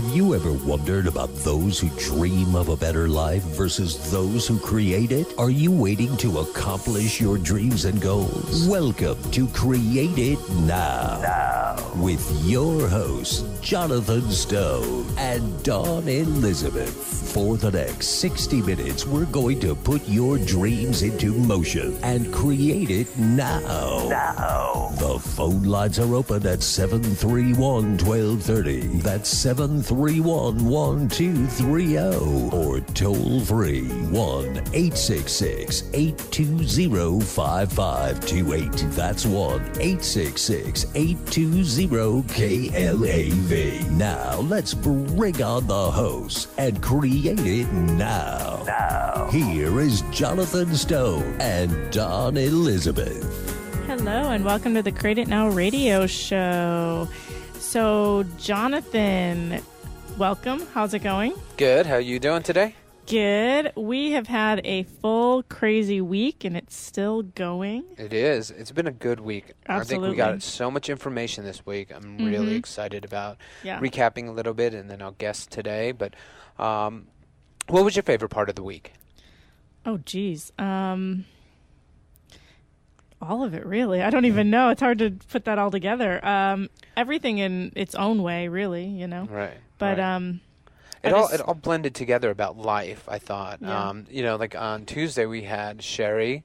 Have you ever wondered about those who dream of a better life versus those who create it? Are you waiting to accomplish your dreams and goals? Welcome to Create It Now. With your hosts, Jonathan Stone and Dawn Elizabeth. For the next 60 minutes, we're going to put your dreams into motion and create it now. The phone lines are open at 731-1230. That's 731-1230. Or toll free 1-866-820-5528. That's 1-866-820-KLAV. Now let's bring on the host and create it now. Here is Jonathan Stone and Dawn Elizabeth. Hello and welcome to the Create It Now radio show. So, Jonathan, welcome. How's it going? Good. How are you doing today? Good. We have had a full crazy week and it's still going. It is. It's been a good week. Absolutely. I think we got so much information this week. I'm really excited about recapping a little bit and then I'll guess today. But what was your favorite part of the week? Oh, geez. All of it, really. I don't even know. It's hard to put that all together. Everything in its own way, really, you know. Right. But right. It all blended together about life, I thought. Yeah. Like on Tuesday we had Sherry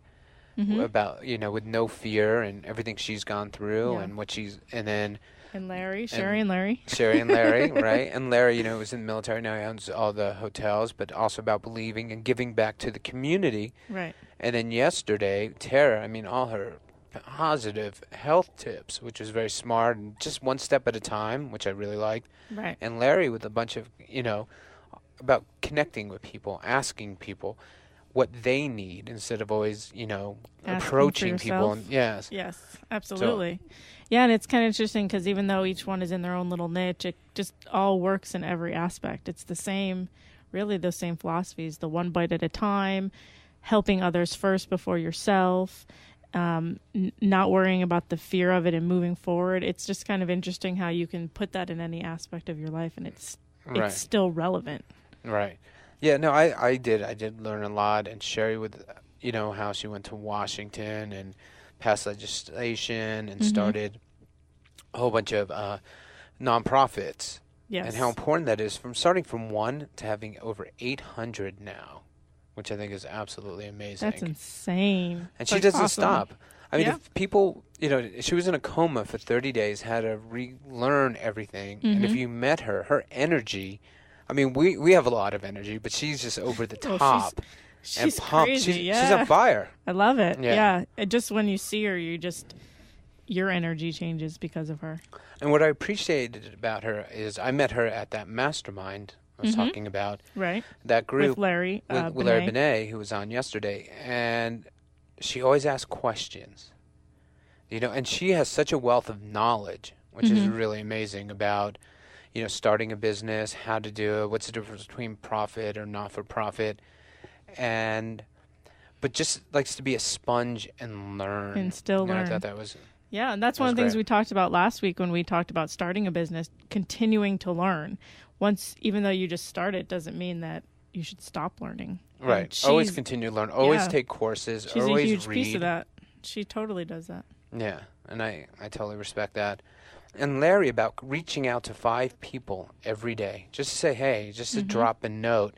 about, with no fear and everything she's gone through and what she's, and then... And Larry, Sherry and Larry. Sherry and Larry, right? And Larry, was in the military, now he owns all the hotels, but also about believing and giving back to the community. Right. And then yesterday, Tara, all her positive health tips, which was very smart and just one step at a time, which I really liked. Right. And Larry with a bunch of, about connecting with people, asking people what they need instead of always, approaching people. And, yes. Yes, absolutely. Yeah, and it's kind of interesting because even though each one is in their own little niche, it just all works in every aspect. It's the same, really the same philosophies, the one bite at a time, helping others first before yourself, not worrying about the fear of it and moving forward. It's just kind of interesting how you can put that in any aspect of your life and it's still relevant. Right. Yeah, no, I did learn a lot. And Sherry with, how she went to Washington and passed legislation and started a whole bunch of nonprofits. Yes. And how important that is from starting from one to having over 800 now, which I think is absolutely amazing. That's insane. And she doesn't stop. If people, she was in a coma for 30 days, had to relearn everything. And if you met her energy, we have a lot of energy, but she's just over the top. She's pumped. Crazy, she's on fire. I love it. Yeah. Just when you see her, your energy changes because of her. And what I appreciated about her is I met her at that mastermind I was talking about. Right. That group. With Larry. With Larry Benet, who was on yesterday. And she always asks questions. And she has such a wealth of knowledge, which is really amazing about, starting a business, how to do it, what's the difference between profit or not-for-profit. But just likes to be a sponge and learn. And still learn. I thought that was... Yeah, and that's one of the things we talked about last week when we talked about starting a business, continuing to learn. Even though you just started, doesn't mean that you should stop learning. Right. Always continue to learn. Always take courses. She's always a huge read. piece of that. She totally does that. Yeah, and I totally respect that. And Larry, about reaching out to 5 people every day, just to say, hey, just to drop a note.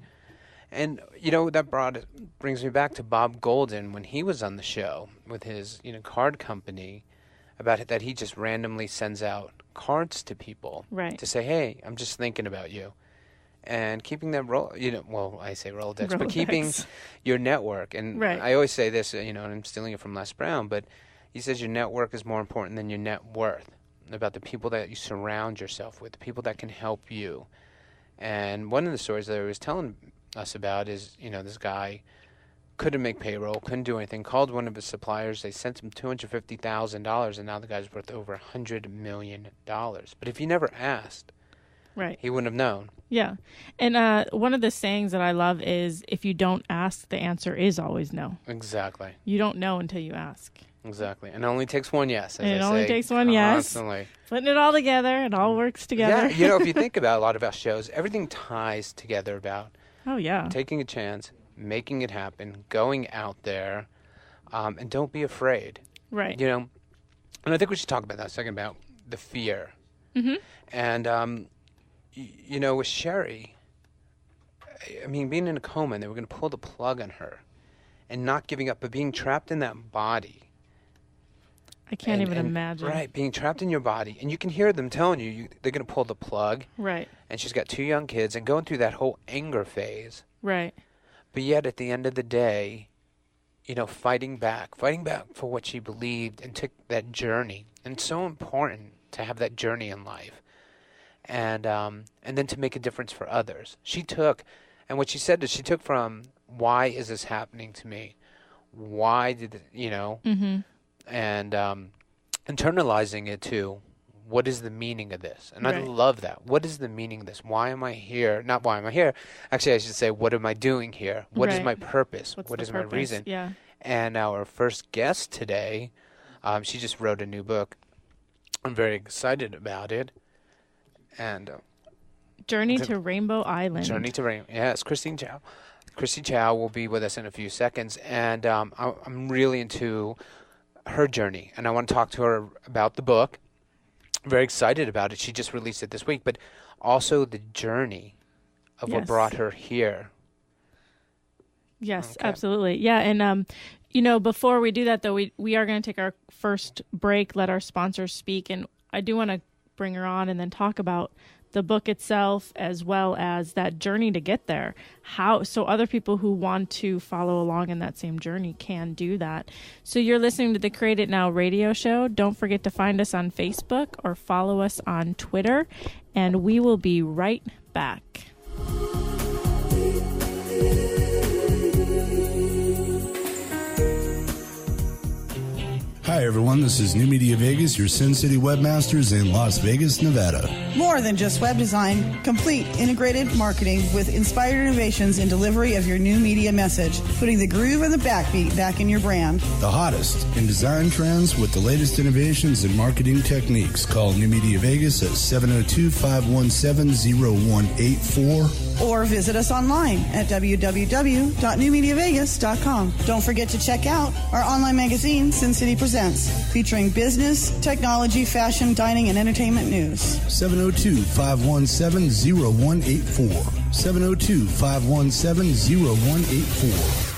And, that brings me back to Bob Golden when he was on the show with his, card company, about it, that he just randomly sends out cards to people to say, hey, I'm just thinking about you. And keeping that I say Rolodex, but keeping your network. And I always say this, and I'm stealing it from Les Brown, but he says your network is more important than your net worth, about the people that you surround yourself with, the people that can help you. And one of the stories that he was telling us about is, this guy couldn't make payroll, couldn't do anything, called one of his suppliers, they sent him $250,000, and now the guy's worth over $100 million. But if he never asked, he wouldn't have known. Yeah. And one of the sayings that I love is, if you don't ask, the answer is always no. Exactly. You don't know until you ask. Exactly. And it only takes one yes, as And it I only say takes one yes. constantly. Putting it all together, it all works together. Yeah, if you think about a lot of our shows, everything ties together about Oh, yeah. taking a chance, making it happen, going out there, and don't be afraid. Right. And I think we should talk about that a second, about the fear. Mm-hmm. And, with Sherry, I mean, being in a coma, and they were going to pull the plug on her and not giving up, but being trapped in that body. I can't even imagine. Right, being trapped in your body. And you can hear them telling you they're going to pull the plug. Right. And she's got 2 young kids and going through that whole anger phase. Right. But yet, at the end of the day, fighting back for what she believed and took that journey. And it's so important to have that journey in life. And then to make a difference for others. And what she said is she took from, why is this happening to me? Why did, Mm-hmm. and internalizing it to, what is the meaning of this? And I Right. love that. What is the meaning of this? Why am I here? Not why am I here. Actually, I should say, what am I doing here? What is Right. my purpose? What's What the is my purpose? reason? Yeah. And our first guest today, she just wrote a new book. I'm very excited about it. And Journey to Rainbow Island. Journey to Rainbow. Yes, Christie Hsaio. Christie Hsaio will be with us in a few seconds. And I'm really into her journey, and I want to talk to her about the book. I'm very excited about it. She just released it this week, but also the journey of what Yes. brought her here. Yes, Okay. absolutely. Yeah, and before we do that though, we are going to take our first break, let our sponsors speak, and I do want to bring her on and then talk about the book itself as well as that journey to get there. So other people who want to follow along in that same journey can do that. So you're listening to the Create It Now radio show. Don't forget to find us on Facebook or follow us on Twitter, and we will be right back. Hi everyone, this is New Media Vegas, your Sin City webmasters in Las Vegas, Nevada. More than just web design, complete integrated marketing with inspired innovations in delivery of your new media message, putting the groove and the backbeat back in your brand. The hottest in design trends with the latest innovations in marketing techniques. Call New Media Vegas at 702-517-0184. Or visit us online at www.newmediavegas.com. Don't forget to check out our online magazine, Sin City Presents, featuring business, technology, fashion, dining, and entertainment news. 702-517-0184. 702-517-0184.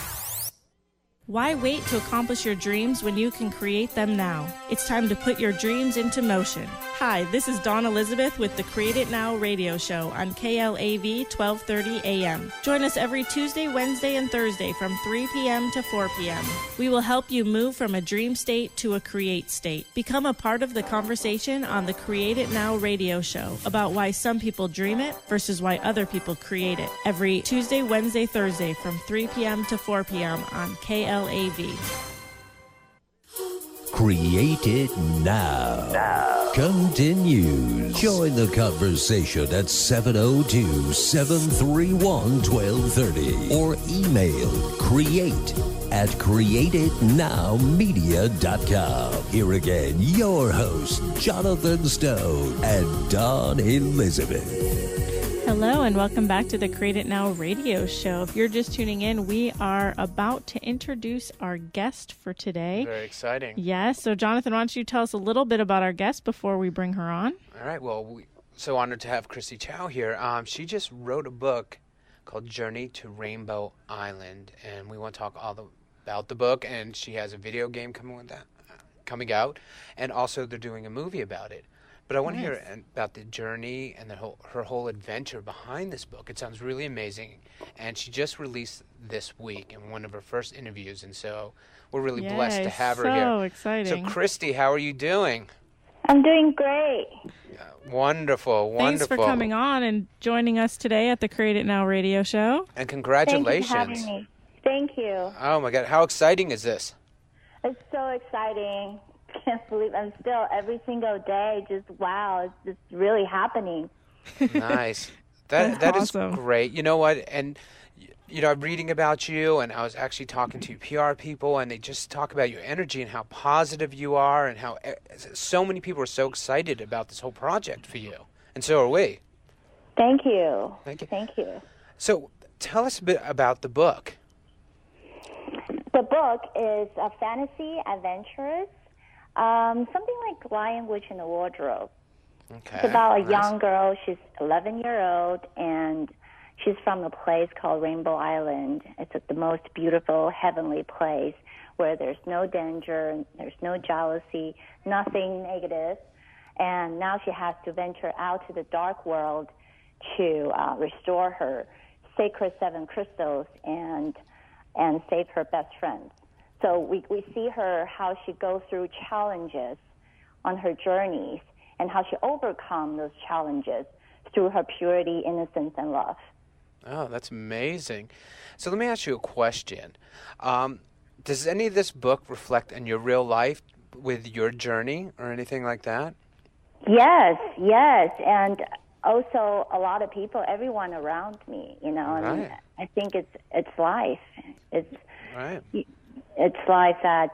Why wait to accomplish your dreams when you can create them now? It's time to put your dreams into motion. Hi, this is Dawn Elizabeth with the Create It Now radio show on KLAV 1230 AM. Join us every Tuesday, Wednesday, and Thursday from 3 p.m. to 4 p.m. We will help you move from a dream state to a create state. Become a part of the conversation on the Create It Now radio show about why some people dream it versus why other people create it. Every Tuesday, Wednesday, Thursday from 3 p.m. to 4 p.m. on KLAV. Create It Now. Continues. Join the conversation at 702-731-1230 or email create@createitnowmedia.com. Here again, your hosts, Jonathan Stone and Dawn Elizabeth. Hello and welcome back to the Create It Now radio show. If you're just tuning in, we are about to introduce our guest for today. Very exciting. Yes, so Jonathan, why don't you tell us a little bit about our guest before we bring her on? All right, well, we're so honored to have Christie Hsaio here. She just wrote a book called Journey to Rainbow Island, and we want to talk all about the book, and she has a video game coming out, and also they're doing a movie about it. But I want to hear about the journey and her whole adventure behind this book. It sounds really amazing. And she just released this week in one of her first interviews. And so we're really blessed to have her here. So exciting. So, Christie, how are you doing? I'm doing great. Wonderful, Thanks wonderful. for coming on and joining us today at the Create It Now radio show. And congratulations. Thank you for having me. Thank you. Oh, my God. How exciting is this? It's so exciting. Can't believe I'm still every single day. Just wow, it's just really happening. Nice. That is awesome. great. You know what? And I'm reading about you, and I was actually talking to PR people, and they just talk about your energy and how positive you are, and how so many people are so excited about this whole project for you, and so are we. Thank you. Thank you. Thank you. So, tell us a bit about the book. The book is a fantasy adventurous, something like Lion, Witch, and the Wardrobe. Okay. It's about a nice. young girl. She's 11-year-old, and she's from a place called Rainbow Island. It's the most beautiful, heavenly place where there's no danger, there's no jealousy, nothing negative. And now she has to venture out to the dark world to restore her sacred 7 crystals and save her best friends. So we see her, how she goes through challenges on her journeys and how she overcomes those challenges through her purity, innocence, and love. Oh, that's amazing. So let me ask you a question. Does any of this book reflect on your real life with your journey or anything like that? Yes, and also a lot of people, everyone around me, I mean, I think it's life. It's right. It's life that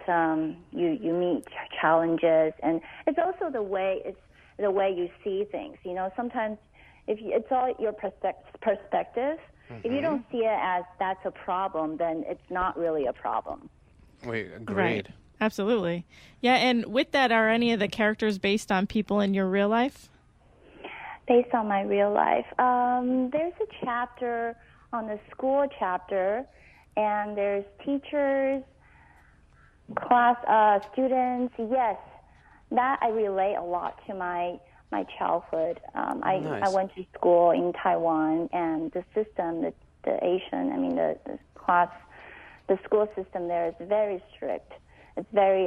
you meet challenges, and it's also the way you see things. Sometimes it's all your perspective. Mm-hmm. If you don't see it as that's a problem, then it's not really a problem. We agreed. Right. Absolutely. Yeah, and with that, are any of the characters based on people in your real life? Based on my real life. There's a chapter on the school chapter, and there's teachers, class, students. Yes, that I relate a lot to my childhood. Nice. I went to school in Taiwan, and the system, the school system there is very strict. It's very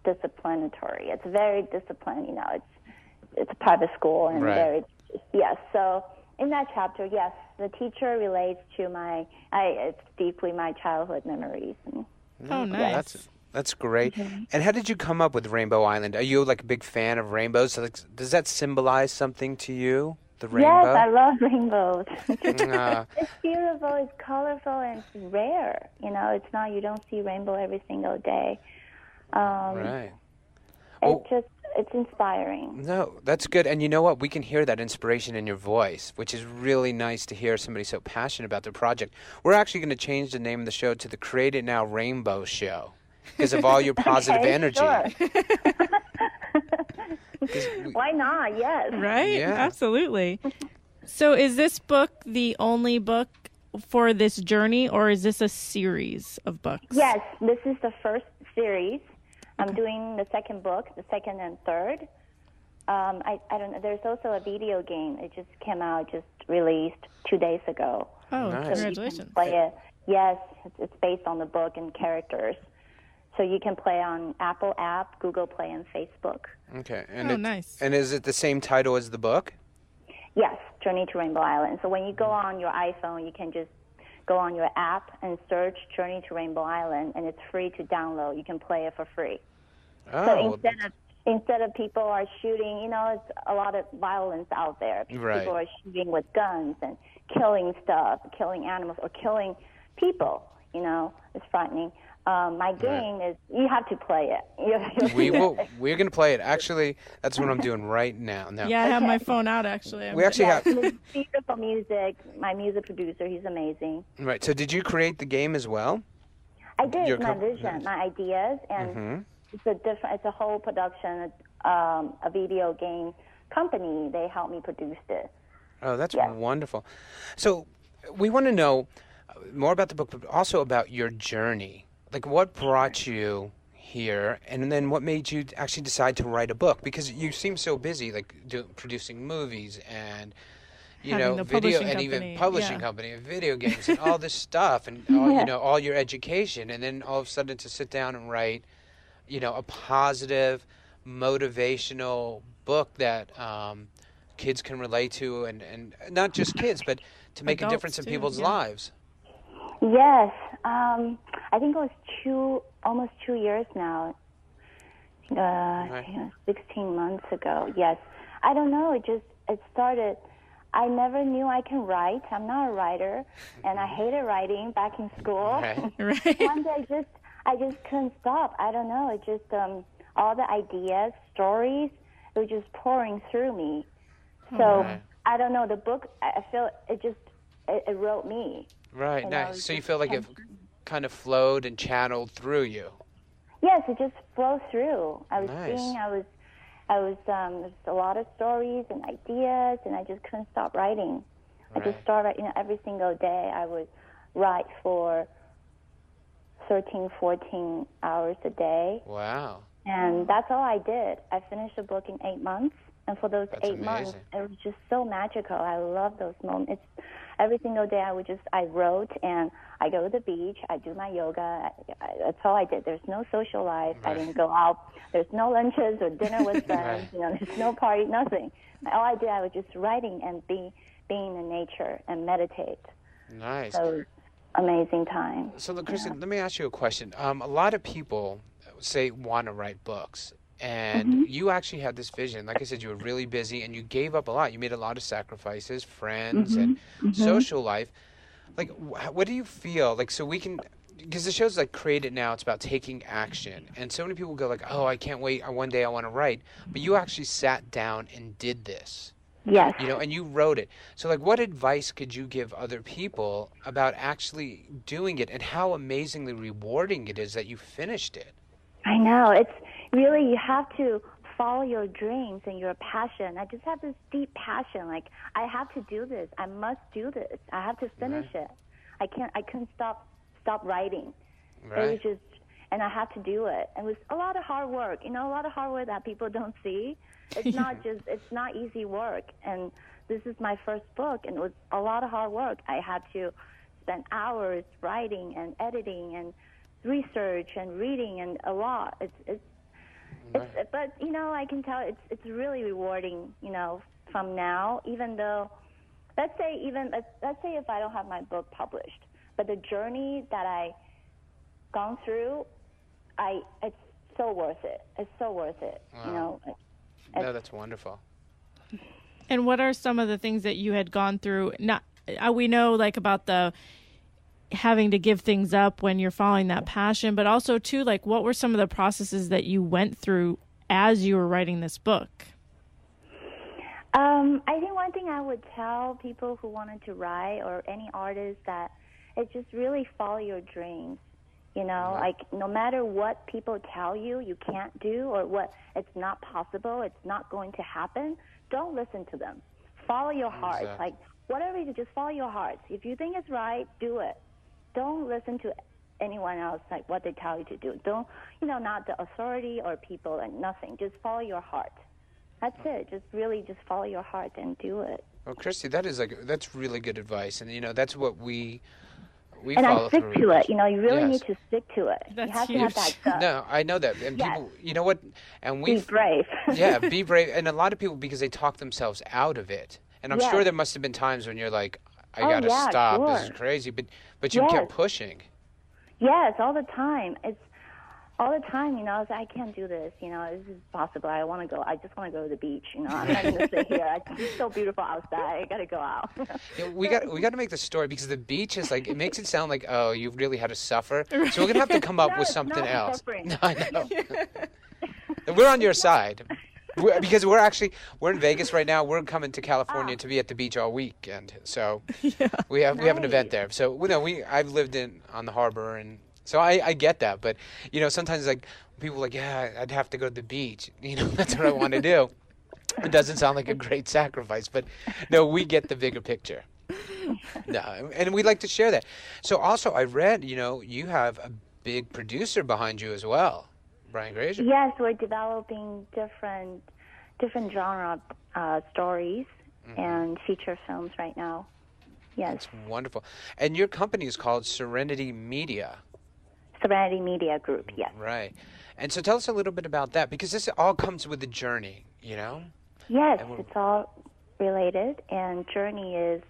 disciplinatory. It's very disciplined. It's a private school and right. Yes. So in that chapter, yes, the teacher relates to it's deeply my childhood memories. Oh, nice. That's great. Mm-hmm. And how did you come up with Rainbow Island? Are you like a big fan of rainbows? So, does that symbolize something to you, the rainbow? Yes, I love rainbows. It's beautiful, it's colorful, and it's rare. It's not, you don't see rainbow every single day. Right. Well, It's inspiring. no, that's good. And you know what? We can hear that inspiration in your voice, which is really nice to hear somebody so passionate about their project. We're actually going to change the name of the show to the Create It Now Rainbow Show because of all your positive energy. Sure. Why not? Yes. Right? Yeah. Absolutely. So is this book the only book for this journey, or is this a series of books? Yes, this is the first series. I'm doing the second book, the second and third. I don't know. There's also a video game. It just came out, just released 2 days ago. Oh, Nice. congratulations. You can play it. Yes, it's based on the book and characters. So you can play on Apple app, Google Play, and Facebook. Okay. Nice. And is it the same title as the book? Yes, Journey to Rainbow Island. So when you go on your iPhone, you can just go on your app and search Journey to Rainbow Island, and it's free to download. You can play it for free. Oh, So instead of people are shooting, it's a lot of violence out there. Right. People are shooting with guns and killing stuff, killing animals, or killing people. It's frightening. My game is you have to play it. We're going to play it. Actually, that's what I'm doing right now. Yeah, I have my phone out, actually. We actually have... It's beautiful music. My music producer, he's amazing. Right. So did you create the game as well? I did. Your My vision, my ideas, and it's a whole production, a video game company. They helped me produce it. Oh, that's wonderful. So we want to know more about the book, but also about your journey. Like, what brought you here, and then what made you actually decide to write a book? Because you seem so busy, like producing movies and video, and even publishing company, and video games, and all this stuff, and all your education, and then all of a sudden to sit down and write, a positive, motivational book that kids can relate to, and not just kids, but to make Adults a difference in too, people's yeah. lives. Yes, I think it was almost 2 years now. 16 months ago. Yes, I don't know. It started. I never knew I can write. I'm not a writer, and I hated writing back in school. Right. One day, I just couldn't stop. I don't know. It just all the ideas, stories, it was just pouring through me. So I don't know. The book, I feel it wrote me. Right. And Nice. So you feel like it kind of flowed and channeled through you. Yes, it just flowed through. I was Nice. seeing. There's a lot of stories and ideas, and I just couldn't stop writing. Right. I just started, every single day I would write for 13, 14 hours a day. Wow. And that's all I did. I finished the book in 8 months, and for those That's 8 months, amazing. it was just so magical. I love those moments. Every single day I wrote, and I go to the beach, I do my yoga. That's all I did. There's no social life. Right. I didn't go out. There's no lunches or dinner with friends. Right. There's no party, nothing. All I did, I was just writing and being in nature and meditate. Nice. So amazing time. So, look, Christie, let me ask you a question. A lot of people say want to write books, and you actually had this vision. Like I said, you were really busy, and you gave up a lot. You made a lot of sacrifices, friends, and social life. Like, what do you feel? Like, so we can, because the show's like Create It Now. It's about taking action, and so many people go like, "Oh, I can't wait. One day I want to write." But you actually sat down and did this. Yes. And you wrote it. So, like, what advice could you give other people about actually doing it, and how amazingly rewarding it is that you finished it? I know. It's really, you have to follow your dreams and your passion. I just have this deep passion. Like, I have to do this. I must do this. I have to finish it. I couldn't stop writing. Right. It was just, and I had to do it. It was a lot of hard work, a lot of hard work that people don't see. It's it's not easy work. And this is my first book, and it was a lot of hard work. I had to spend hours writing and editing and research and reading, and a lot. But I can tell it's really rewarding. From now, even though, let's say if I don't have my book published, but the journey that I gone through, it's so worth it. It's so worth it. Wow. No, that's wonderful. And what are some of the things that you had gone through? Not, we know like about the having to give things up when you're following that passion, but also too, like, what were some of the processes that you went through as you were writing this book? I think one thing I would tell people who wanted to write, or any artist, that it's just really follow your dreams. Like, no matter what people tell you can't do, or what it's not possible, it's not going to happen, don't listen to them. Follow your heart. Exactly. Like, whatever you do, just follow your heart. If you think it's right, do it. Don't listen to anyone else, like what they tell you to do. Don't, not the authority or people, and nothing. Just follow your heart. That's it. Just follow your heart and do it. Well, Christie, that's really good advice, and that's what we and follow I stick through. to it. You really Yes. need to stick to it. That's you have huge. to have that gut. No, I know that, and Yes. people, you know what, and we Be brave. yeah, be brave, and a lot of people, because they talk themselves out of it, and I'm Yes. sure there must have been times when you're like, I Oh, gotta yeah, stop. This is sure. crazy, but you Yes. kept pushing. Yes, all the time. It's all the time. It's, I can't do this. This is possible. I just want to go to the beach. I'm not going to sit here. It's so beautiful outside. I got to go out. We got to make the story, because the beach is like, it makes it sound like, oh, you really had to suffer. So we're gonna have to come up No, with it's something not else. suffering. No, I know. We're on your side. Because we're in Vegas right now. We're coming to California to be at the beach all weekend. So we have an event there. So I've lived on the harbor, and so I get that. But sometimes like people are like, yeah, I'd have to go to the beach. That's what I want to do. It doesn't sound like a great sacrifice, but no, we get the bigger picture. No, and we'd like to share that. So also, I read, you have a big producer behind you as well. Brian Grazer. Yes, we're developing different genre stories and feature films right now. Yes. That's wonderful. And your company is called Serenity Media. Serenity Media Group, yes. Right. And so tell us a little bit about that, because this all comes with a journey, Yes, And it's all related, and Journey is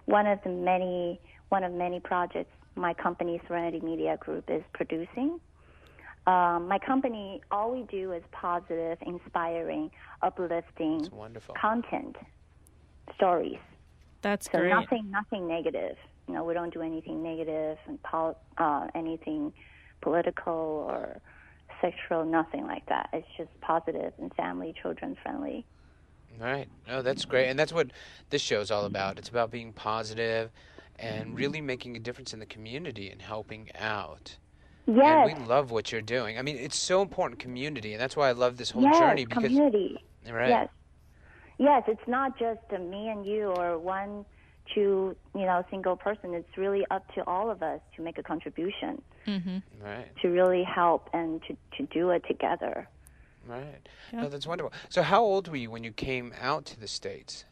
one of many projects my company, Serenity Media Group, is producing. My company, all we do is positive, inspiring, uplifting It's wonderful. content, stories. That's So great. nothing negative. You know, we don't do anything negative and anything political or sexual, nothing like that. It's just positive and family, children friendly. Right. No, that's great. And that's what this show's all about. It's about being positive and really making a difference in the community and helping out. Yes. And we love what you're doing. I mean, it's so important, community, and that's why I love this whole Yes, journey. Because community. Right. Yes. Yes, it's not just me and you or one, two, single person. It's really up to all of us to make a contribution. Right. To really help and to do it together. Right. Yep. No, that's wonderful. So how old were you when you came out to the States?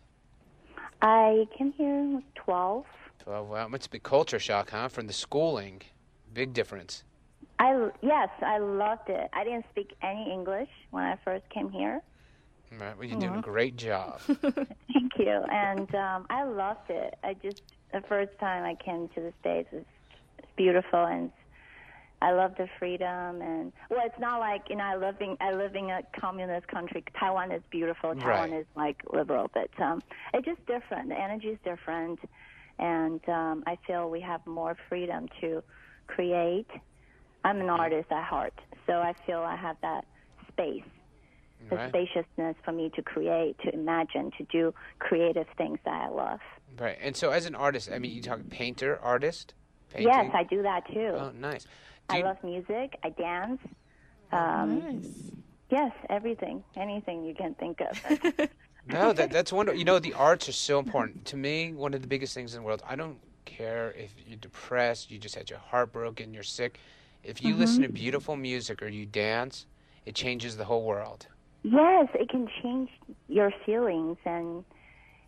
I came here 12. 12. Wow, must be culture shock, huh? From the schooling. Big difference. Yes, I loved it. I didn't speak any English when I first came here. Right. Well, you're doing a great job. Thank you. And I loved it. The first time I came to the States was beautiful, and I love the freedom. And it's not like I live in a communist country. Taiwan is beautiful. Taiwan is like liberal, but it's just different. The energy is different, and I feel we have more freedom to create. I'm an artist at heart, so I feel I have that space, the spaciousness for me to create, to imagine, to do creative things that I love. Right. And so as an artist, I mean, you talk painter, artist? Painting? Yes, I do that too. Oh, nice. I love music. I dance. Nice. Yes, everything. Anything you can think of. No, that's wonderful. You know, the arts are so important. To me, one of the biggest things in the world, I don't care if you're depressed, you just had your heart broken, you're sick. If you listen to beautiful music or you dance, it changes the whole world. Yes, it can change your feelings and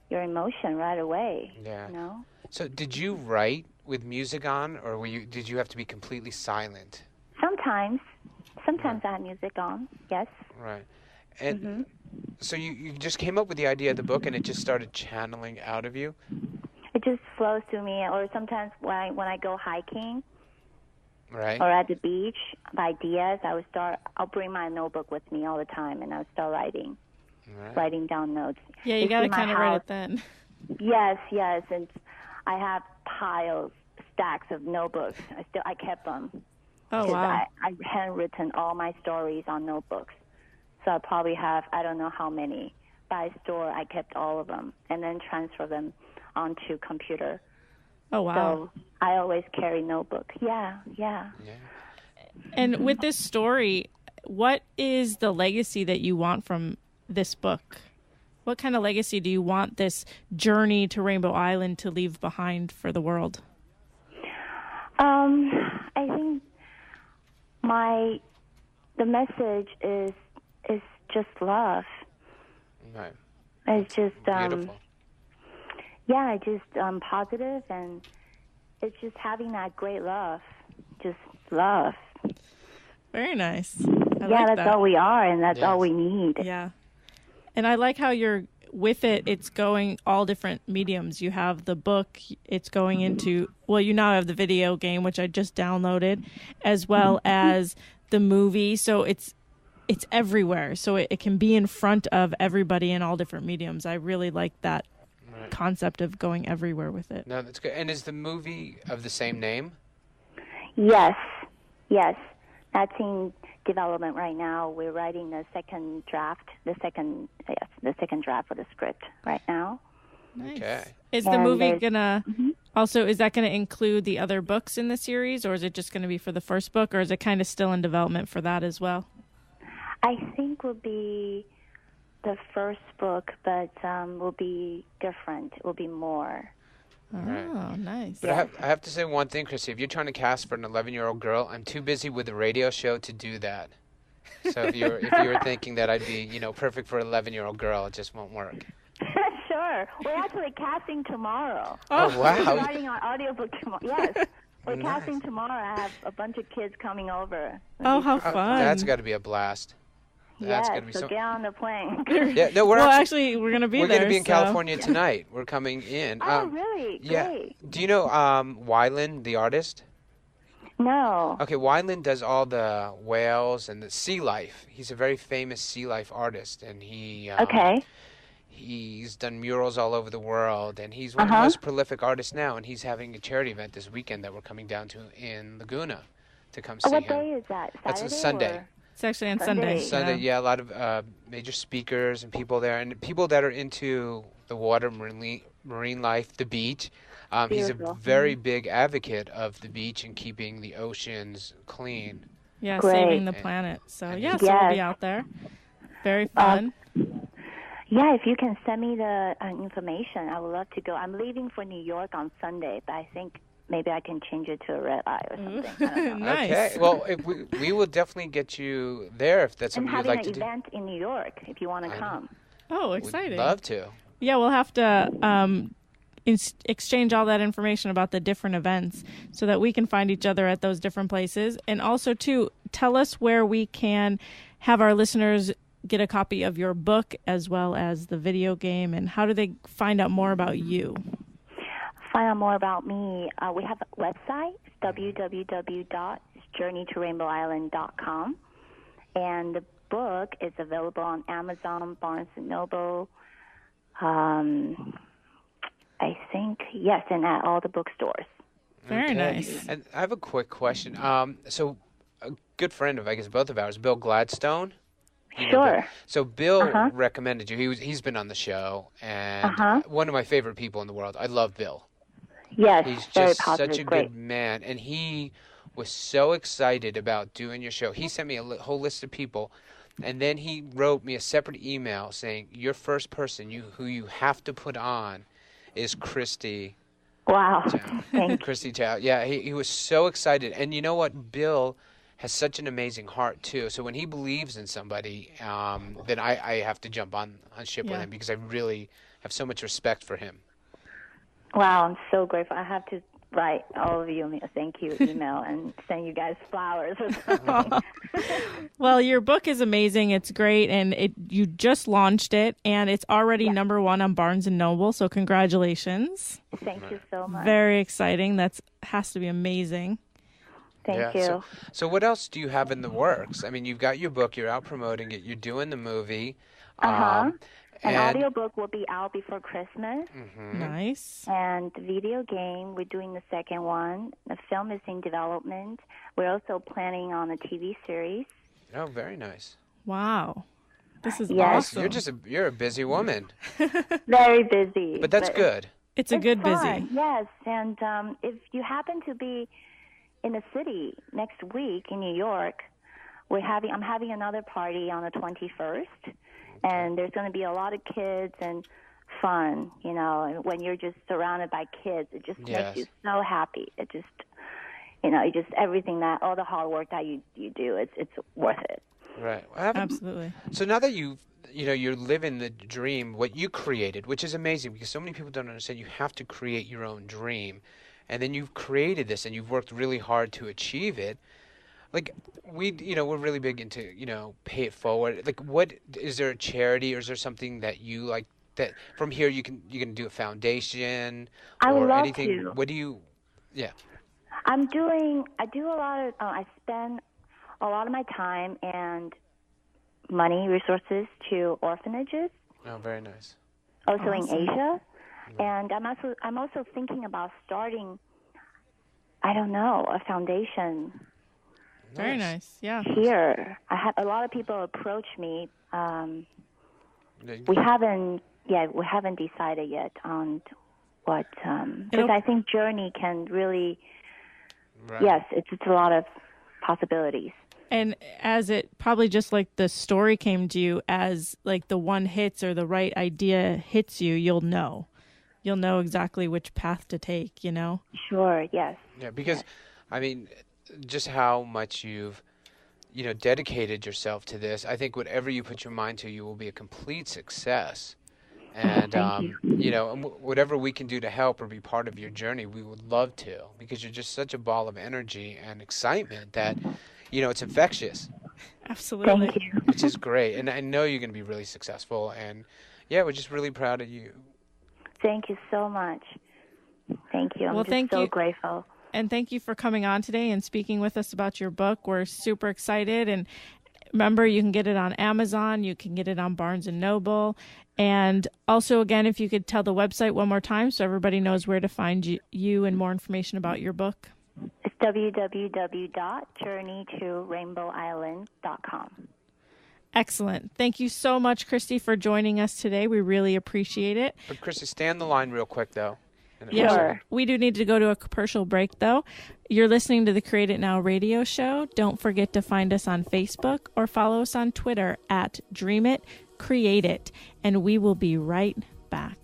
your emotion right away. Yeah. You know? So did you write with music on, or did you have to be completely silent? Sometimes I have music on, yes. Right. And so you just came up with the idea of the book and it just started channeling out of you? It just flows through me, or sometimes when I go hiking, right, or at the beach, ideas, I'll bring my notebook with me all the time, and I'll start writing down notes. Yeah, you got to kind of write it then. Yes, and I have piles, stacks of notebooks. I kept them. Oh, wow. I handwritten all my stories on notebooks. So I probably have, I don't know how many. By store, I kept all of them and then transfer them onto computer. Oh, wow. So I always carry notebook. Yeah. And with this story, what is the legacy that you want from this book? What kind of legacy do you want this journey to Rainbow Island to leave behind for the world? I think the message is just love. Right. It's just Beautiful. Positive, and it's just having that great love, just love. Very nice. That's all we are, and that's all we need. Yeah. And I like how you're with it. It's going all different mediums. You have the book. It's going into, you now have the video game, which I just downloaded, as well as the movie. So it's everywhere. So it can be in front of everybody in all different mediums. I really like that concept of going everywhere with it. No, that's good. And is the movie of the same name? Yes. That's in development right now. We're writing the second draft of the script right now. Nice. Okay. Is the movie gonna also, is that gonna include the other books in the series, or is it just gonna be for the first book, or is it kind of still in development for that as well? I think will be the first book, but will be different. It will be more. Oh, nice. But I have to say one thing, Chrissy. If you're trying to cast for an 11-year-old girl, I'm too busy with the radio show to do that. So if you were thinking that I'd be, perfect for an 11-year-old girl, it just won't work. Sure. We're actually casting tomorrow. Oh, wow. We're writing our audiobook tomorrow. Yes. We're casting tomorrow. I have a bunch of kids coming over. Oh, how fun. That's got to be a blast. That's yes, gonna be so get on the plane. Yeah, no, we're actually we're gonna be there. We're gonna be in California tonight. We're coming in. Oh, really? Yeah. Great. Do you know Wyland, the artist? No. Okay, Wyland does all the whales and the sea life. He's a very famous sea life artist, and he He's done murals all over the world, and he's one of the most prolific artists now, and he's having a charity event this weekend that we're coming down to in Laguna to come see What him. day is that? Saturday? That's a Sunday. Or? It's actually on Sunday. Sunday, yeah, a lot of major speakers and people there, and people that are into the water, marine life, the beach. He's a very big advocate of the beach and keeping the oceans clean. Yeah, Great. saving the planet. So, yeah, so we'll be out there. Very fun. Yeah, if you can send me the information, I would love to go. I'm leaving for New York on Sunday, but I think maybe I can change it to a red eye or something. I don't know. Nice. Okay, well, if we will definitely get you there if that's something you'd like to do. And having an event in New York if you want to come. Oh, exciting. We'd love to. Yeah, we'll have to exchange all that information about the different events so that we can find each other at those different places. And also, too, tell us where we can have our listeners get a copy of your book as well as the video game, and how do they find out more about you? Find out more about me. We have a website, www.journeytorainbowisland.com. And the book is available on Amazon, Barnes & Noble, I think, yes, and at all the bookstores. Very nice. And I have a quick question. So a good friend of, I guess, both of ours, Bill Gladstone. You know Sure. Bill? So Bill recommended you. He's been on the show, and one of my favorite people in the world. I love Bill. Yes, He's very just positive, such a great. good man, and he was so excited about doing your show. He sent me a whole list of people, and then he wrote me a separate email saying, your first person who you have to put on is Christie. Wow. Thank you. Christie Hsaio. Yeah, he was so excited. And you know what? Bill has such an amazing heart, too. So when he believes in somebody, then I have to jump on ship with him because I really have so much respect for him. Wow, I'm so grateful. I have to write all of you a thank you email and send you guys flowers or something. Well, your book is amazing. It's great, and you just launched it, and it's already #1 on Barnes & Noble, so congratulations. Thank you so much. Very exciting. That has to be amazing. Thank you. So what else do you have in the works? I mean, you've got your book. You're out promoting it. You're doing the movie. An audiobook will be out before Christmas. Nice. And the video game, we're doing the second one. The film is in development. We're also planning on a TV series. Oh, very nice. Wow. This is Yes. awesome. You're a busy woman. Very busy. But that's good. It's a good fun. busy. Yes, and if you happen to be in the city next week in New York, I'm having another party on the 21st, and there's going to be a lot of kids and fun. You know, and when you're just surrounded by kids, it just makes you so happy. It just, everything all the hard work that you do, it's worth it. Right. Absolutely. So now that you're living the dream, what you created, which is amazing because so many people don't understand you have to create your own dream. And then you've created this and you've worked really hard to achieve it. Like we're really big into, pay it forward. Like what is there a charity or is there something that you like that from here you can do a foundation I would or love anything? to. What do you I do a lot of I spend a lot of my time and money resources to orphanages. Oh, very nice. Also in Asia. And I'm also thinking about starting, I don't know, a foundation. Very nice. Yeah. Here, I had a lot of people approach me. We haven't decided yet on what. Because I think Journey can really. Right. Yes, it's a lot of possibilities. And as it probably just like the story came to you, as like the one hits or the right idea hits you, you'll know exactly which path to take, Sure, yes. Yeah, because, I mean, just how much you've, dedicated yourself to this. I think whatever you put your mind to, you will be a complete success. And, Thank you. And whatever we can do to help or be part of your journey, we would love to, because you're just such a ball of energy and excitement that, it's infectious. Absolutely. Thank you. Which is great. And I know you're going to be really successful. And, yeah, we're just really proud of you. Thank you so much. Thank you. I'm Well, just thank so you. grateful. And thank you for coming on today and speaking with us about your book. We're super excited. And Remember, you can get it on Amazon. You can get it on Barnes & Noble. And also, again, if you could tell the website one more time so everybody knows where to find you and more information about your book. It's www.journeytorainbowisland.com. Excellent. Thank you so much, Christie, for joining us today. We really appreciate it. But Christie, stay on the line real quick, though. Yeah, Sure. we do need to go to a commercial break, though. You're listening to the Create It Now radio show. Don't forget to find us on Facebook or follow us on Twitter at Dream It, Create It. And we will be right back.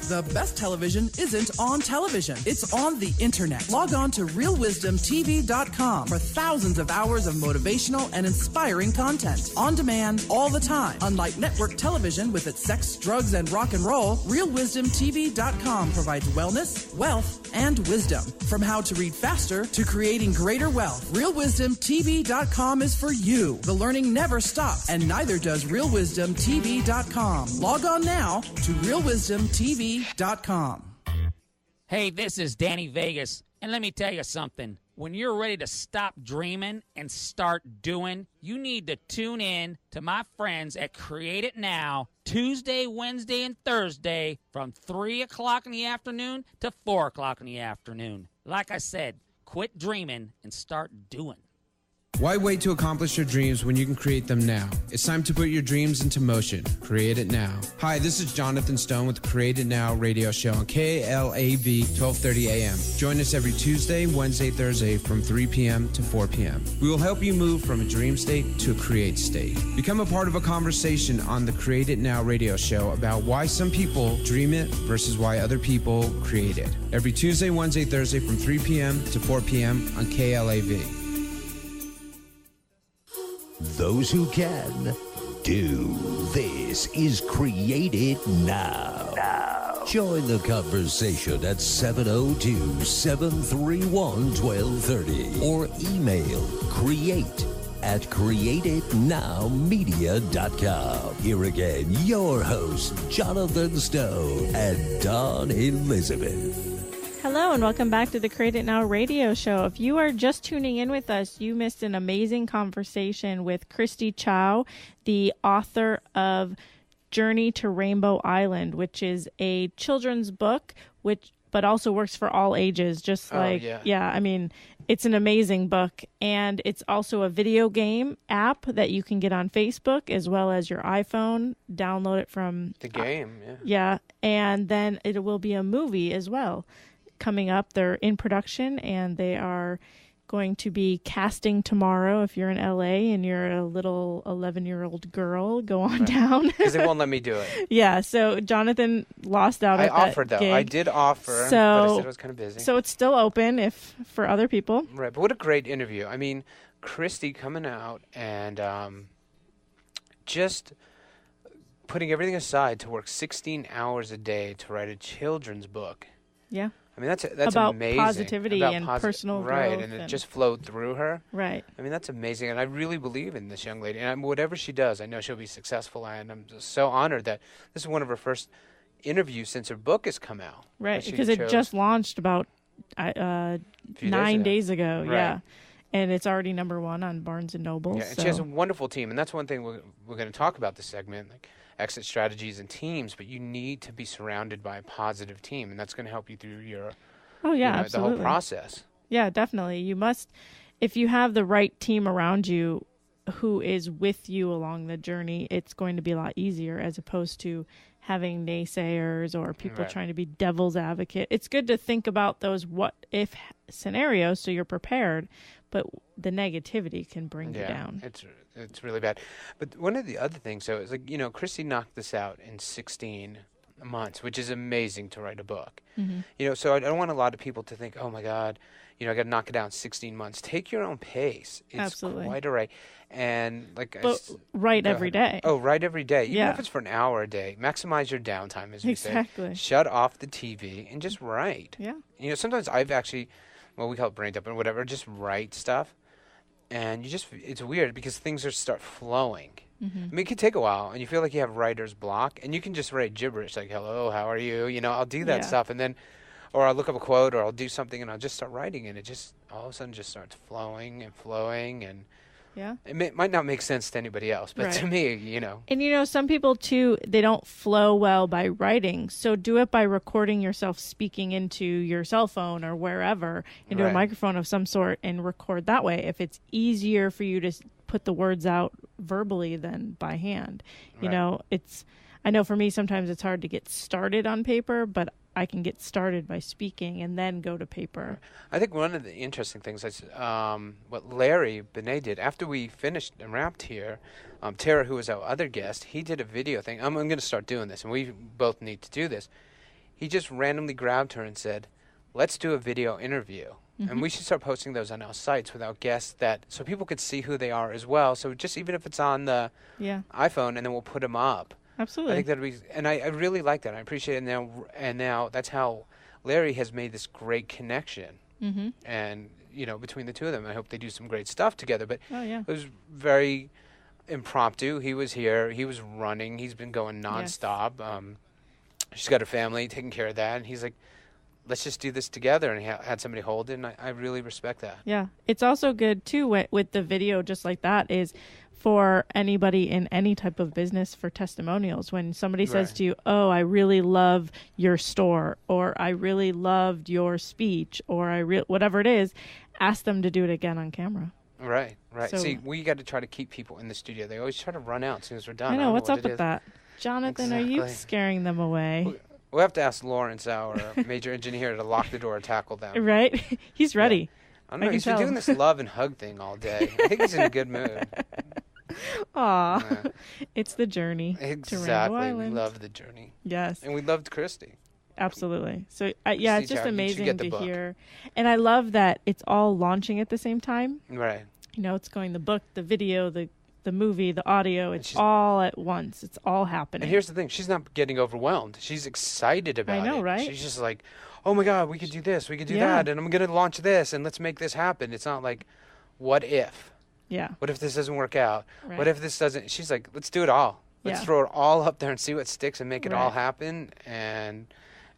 The best television isn't on television. It's on the internet. Log on to realwisdomtv.com for thousands of hours of motivational and inspiring content. On demand, all the time. Unlike network television with its sex, drugs, and rock and roll, realwisdomtv.com provides wellness, wealth, and wisdom. From how to read faster to creating greater wealth, realwisdomtv.com is for you. The learning never stops, and neither does realwisdomtv.com. Log on now to realwisdomtv.com. Hey, this is Danny Vegas, and let me tell you something. When you're ready to stop dreaming and start doing, you need to tune in to my friends at Create It Now, Tuesday, Wednesday, and Thursday from 3 o'clock in the afternoon to 4 o'clock in the afternoon. Like I said, quit dreaming and start doing. Why wait to accomplish your dreams when you can create them now? It's time to put your dreams into motion. Create it now. Hi, this is Jonathan Stone with the Create It Now radio show on KLAV 1230 AM. Join us every Tuesday, Wednesday, Thursday from 3 p.m. to 4 p.m. We will help you move from a dream state to a create state. Become a part of a conversation on the Create It Now radio show about why some people dream it versus why other people create it. Every Tuesday, Wednesday, Thursday from 3 p.m. to 4 p.m. on KLAV. Those who can do. This is Create It Now. Join the conversation at 702-731-1230 or email create@createitnowmedia.com. Here again, your hosts, Jonathan Stone and Dawn Elizabeth. Hello and welcome back to the Create It Now radio show. If you are just tuning in with us, you missed an amazing conversation with Christie Hsaio, the author of Journey to Rainbow Island, which is a children's book, but also works for all ages. Just like, I mean, it's an amazing book. And it's also a video game app that you can get on Facebook as well as your iPhone. Download it from the game. Yeah. And then it will be a movie as well. Coming up, they're in production and they are going to be casting tomorrow. If you're in LA and you're a little 11-year-old girl, go on down. Because they won't let me do it. Yeah, so Jonathan lost out on that offered, though. gig. I did offer, but I said I was kind of busy. So it's still open for other people. Right, but what a great interview. I mean, Christie coming out and just putting everything aside to work 16 hours a day to write a children's book. Yeah. I mean, that's about amazing. Positivity and personal growth. Right, and it just flowed through her. Right. I mean, that's amazing, and I really believe in this young lady. And whatever she does, I know she'll be successful, and I'm just so honored that this is one of her first interviews since her book has come out. Right, because it just launched about 9 days ago. Right. Yeah. And it's already #1 on Barnes & Noble. Yeah, and she has a wonderful team, and that's one thing we're going to talk about this segment, like exit strategies and teams, but you need to be surrounded by a positive team, and that's going to help you through your absolutely. the whole process. Yeah, definitely. You must, if you have the right team around you who is with you along the journey, it's going to be a lot easier as opposed to having naysayers or people trying to be devil's advocate. It's good to think about those what if scenarios so you're prepared, but the negativity can bring you down. It's really bad. But one of the other things, so it's like, Christie knocked this out in 16 months, which is amazing to write a book. Mm-hmm. So I don't want a lot of people to think, oh my God, I got to knock it out in 16 months. Take your own pace. It's Absolutely. Quite all right. And write every day. Oh, write every day. Even if it's for an hour a day. Maximize your downtime, as we say. Shut off the TV and just write. Yeah. Sometimes I've actually, we call it brain dump or whatever, just write stuff. And it's weird because things start flowing. I mean, it can take a while, and you feel like you have writer's block, and you can just write gibberish like, hello, how are you? You know, I'll do that stuff, and then, or I'll look up a quote, or I'll do something, and I'll just start writing, and it just all of a sudden just starts flowing, and it might not make sense to anybody else, but to me, you know. And, you know, some people, too, they don't flow well by writing. So do it by recording yourself speaking into your cell phone or wherever, into a microphone of some sort, and record that way. If it's easier for you to put the words out verbally than by hand. You know, I know for me, sometimes it's hard to get started on paper, but I can get started by speaking and then go to paper. I think one of the interesting things is what Larry Benet did after we finished and wrapped here. Tara, who was our other guest, he did a video thing. I'm going to start doing this, and we both need to do this. He just randomly grabbed her and said, let's do a video interview. And we should start posting those on our sites with our guests, so people could see who they are as well. So just even if it's on the iPhone, and then we'll put them up. Absolutely. I think that'd be, and I really like that. I appreciate it now that's how Larry has made this great connection. And, you know, between the two of them, I hope they do some great stuff together. But it was very impromptu. He was here. He was running. He's been going nonstop. She's got her family, taking care of that. And he's like, let's just do this together. And he had somebody hold it. And I really respect that. Yeah. It's also good, too, with the video just like that is for anybody in any type of business for testimonials. When somebody says to you, oh, I really love your store, or I really loved your speech, or whatever it is, ask them to do it again on camera. Right. So, see, we got to try to keep people in the studio. They always try to run out as soon as we're done. I know. What's up with that? Jonathan, are you scaring them away? We'll have to ask Lawrence, our major engineer, to lock the door and tackle them. Right? He's ready. I don't know. He's been doing this love and hug thing all day. I think he's in a good mood. Aw. It's the journey to Rainbow Island. We love the journey. Yes. And we loved Christie. Absolutely. So, it's just amazing to hear. And I love that it's all launching at the same time. Right. You know, it's going the book, the video, the movie, the audio. It's all at once. It's all happening. And here's the thing. She's not getting overwhelmed. She's excited about it. I know, right? She's just like, oh, my God, we could do this. We could do that. And I'm going to launch this. And let's make this happen. It's not like, what if? Yeah. What if this doesn't work out? Right. What if this doesn't? She's like, let's do it all. Let's throw it all up there and see what sticks and make it all happen. And,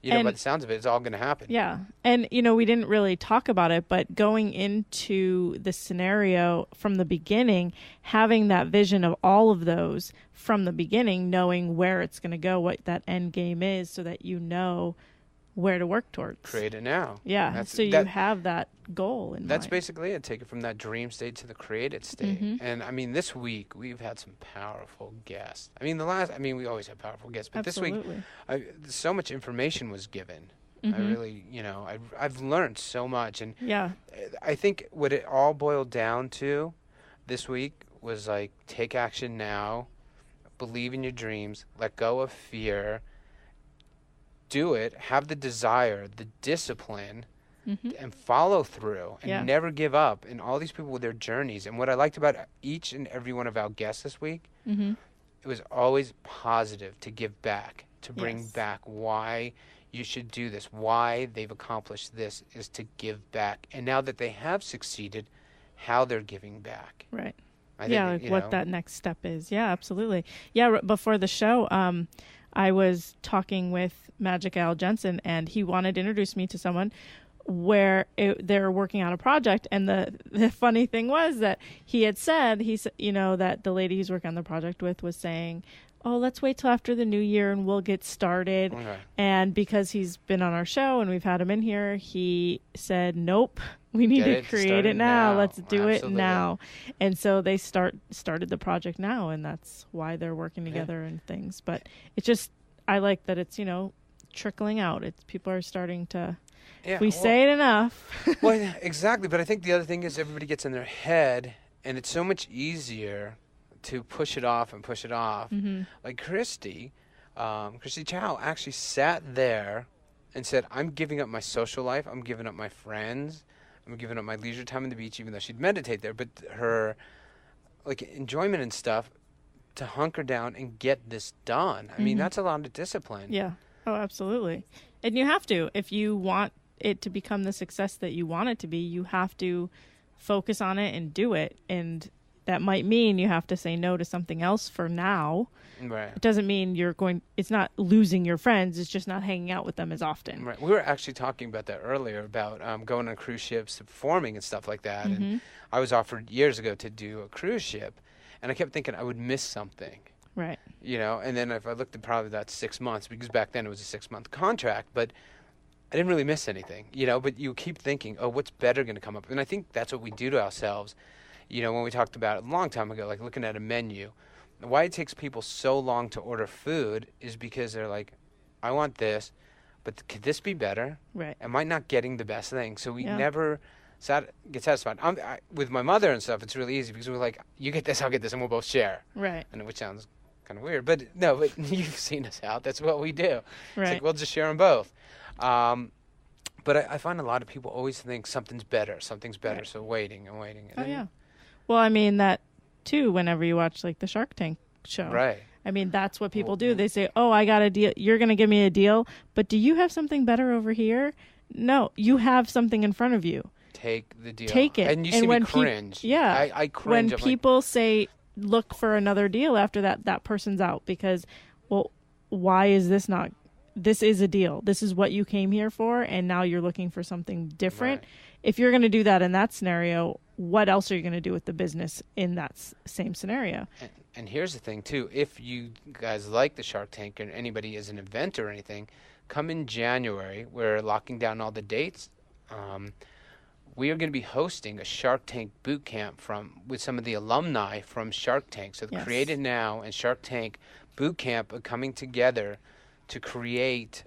you know, by the sounds of it, it's all going to happen. Yeah. And, you know, we didn't really talk about it, but going into the scenario from the beginning, having that vision of all of those from the beginning, knowing where it's going to go, what that end game is, so that you know where to work towards. Create it now. Yeah. So you have that goal in mind. That's basically it. Take it from that dream state to the created state. And I mean, this week we've had some powerful guests. I mean, we always have powerful guests, but this week so much information was given. I really, you know, I've learned so much. And I think what it all boiled down to this week was like, take action now, believe in your dreams, let go of fear, do it, have the desire, the discipline, and follow through, and never give up. And all these people with their journeys. And what I liked about each and every one of our guests this week, it was always positive to give back, to bring back why you should do this, why they've accomplished this is to give back. And now that they have succeeded, how they're giving back. Right. I think, like what that next step is. Yeah, absolutely. Yeah, before the show, I was talking with Magic Al Jensen, and he wanted to introduce me to someone where they're working on a project. And the funny thing was that he said, you know, that the lady he's working on the project with was saying, oh, let's wait till after the new year and we'll get started. Okay. And because he's been on our show and we've had him in here, he said, nope, we need to create it now. Let's do it now. And so they started the project now, and that's why they're working together and things. But it's just, I like that it's, you know, trickling out. It's people are starting to, if we say it enough. Well, exactly. But I think the other thing is everybody gets in their head, and it's so much easier to push it off and push it off. Like Christie Hsaio actually sat there and said, I'm giving up my social life, I'm giving up my friends, I'm giving up my leisure time on the beach, even though she'd meditate there, but her like enjoyment and stuff, to hunker down and get this done. I mean, that's a lot of discipline. Yeah. Oh, absolutely. And you have to, if you want it to become the success that you want it to be, you have to focus on it and do it. And that might mean you have to say no to something else for now. Right. It doesn't mean it's not losing your friends. It's just not hanging out with them as often. Right. We were actually talking about that earlier about going on cruise ships, performing and stuff like that. Mm-hmm. And I was offered years ago to do a cruise ship, and I kept thinking I would miss something. Right. And then if I looked at probably that 6 months, because back then it was a 6-month contract, but I didn't really miss anything, but you keep thinking, oh, what's better going to come up? And I think that's what we do to ourselves. When we talked about it a long time ago, like looking at a menu, why it takes people so long to order food is because they're like, I want this, but could this be better? Right. Am I not getting the best thing? So we never get satisfied. With my mother and stuff, it's really easy because we're like, you get this, I'll get this, and we'll both share. Right. And which sounds kind of weird, but no, but you've seen us out. That's what we do. Right. It's like, we'll just share them both. But I find a lot of people always think something's better, right. So waiting and waiting. Oh, yeah. Well, I mean, that, too, whenever you watch, like, the Shark Tank show. Right. I mean, that's what people do. They say, oh, I got a deal. You're going to give me a deal, but do you have something better over here? No, you have something in front of you. Take the deal. Take it. And you see me cringe. I cringe. When people say, look for another deal after that person's out because, well, why is this not? This is a deal. This is what you came here for, and now you're looking for something different. Right. If you're going to do that in that scenario, what else are you going to do with the business in that same scenario? And here's the thing, too. If you guys like the Shark Tank and anybody is an event or anything, come in January. We're locking down all the dates. We are going to be hosting a Shark Tank boot camp with some of the alumni from Shark Tank. So the Create It Now and Shark Tank boot camp are coming together to create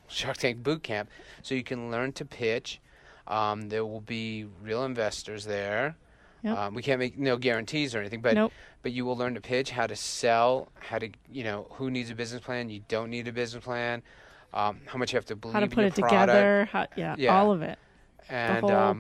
Shark Tank boot camp so you can learn to pitch. There will be real investors there. Yep. We can't make no guarantees or anything, but but you will learn to pitch, how to sell, how to who needs a business plan, you don't need a business plan, how much you have to believe in your product. How to put it together, all of it. And the whole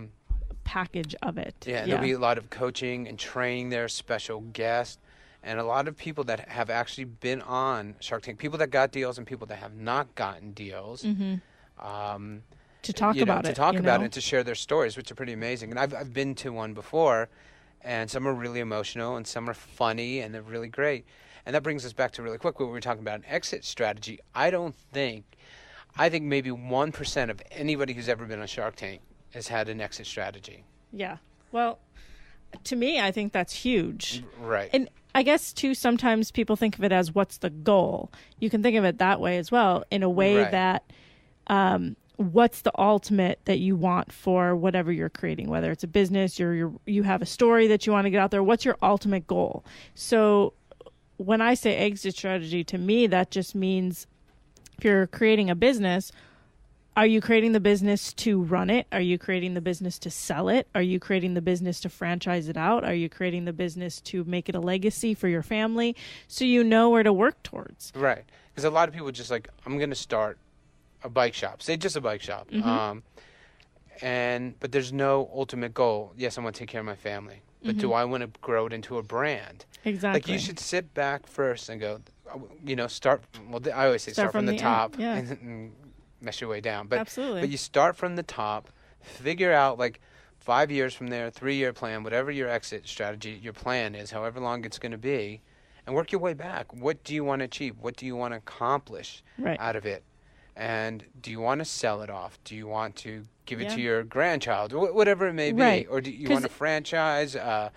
package of it. There'll be a lot of coaching and training there, special guests, and a lot of people that have actually been on Shark Tank, people that got deals and people that have not gotten deals. Mm-hmm. To talk about it. And to share their stories, which are pretty amazing. And I've been to one before, and some are really emotional, and some are funny, and they're really great. And that brings us back to really quick what we were talking about, an exit strategy. I think maybe 1% of anybody who's ever been on Shark Tank has had an exit strategy. Yeah. Well, to me, I think that's huge. Right. And I guess, too, sometimes people think of it as what's the goal. You can think of it that way as well, in a way that what's the ultimate that you want for whatever you're creating, whether it's a business, you have a story that you want to get out there. What's your ultimate goal? So when I say exit strategy, to me, that just means if you're creating a business, are you creating the business to run it? Are you creating the business to sell it? Are you creating the business to franchise it out? Are you creating the business to make it a legacy for your family so you know where to work towards? Right. Because a lot of people just like, I'm going to start a bike shop. Say just a bike shop. Mm-hmm. But there's no ultimate goal. Yes, I want to take care of my family. But do I want to grow it into a brand? Exactly. Like you should sit back first and go, start. Well, I always say start from the top and mess your way down. But absolutely. But you start from the top, figure out like 5 years from there, 3-year plan, whatever your exit strategy, your plan is, however long it's going to be, and work your way back. What do you want to achieve? What do you want to accomplish out of it? And do you want to sell it off? Do you want to give it to your grandchild, whatever it may be, or do you want to franchise? Have